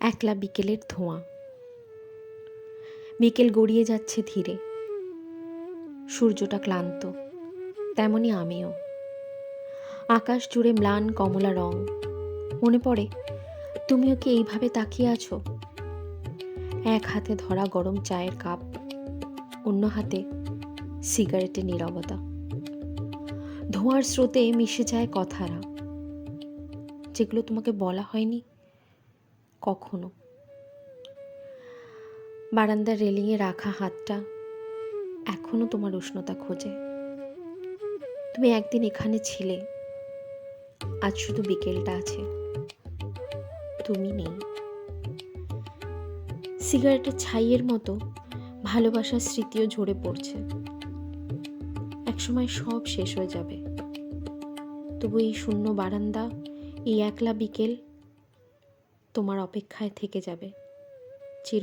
একলা বিকেলের ধোঁয়া। বিকেল গড়িয়ে যাচ্ছে ধীরে, সূর্যটা ক্লান্ত, তেমনি আমিও। আকাশ জুড়ে ম্লান কমলা রং। মনে পড়ে তুমিও কি এইভাবে তাকিয়ে আছো? এক হাতে ধরা গরম চায়ের কাপ, অন্য হাতে সিগারেটের নীরবতা। ধোঁয়ার স্রোতে মিশে যায় কথারা, যেগুলো তোমাকে বলা হয়নি কখনো। বারান্দার রেলিংয়ে রাখা হাতটা এখনো তোমার উষ্ণতা খোঁজে। তুমি একদিন এখানে ছিলে, আজ শুধু বিকেলটা আছে, তুমি নেই। সিগারেটের ছাইয়ের মতো ভালোবাসার স্মৃতিও ঝরে পড়ছে। একসময় সব শেষ হয়ে যাবে, তবু এই শূন্য বারান্দা, এই একলা বিকেল তোমার অপেক্ষায় থেকে যাবে চির।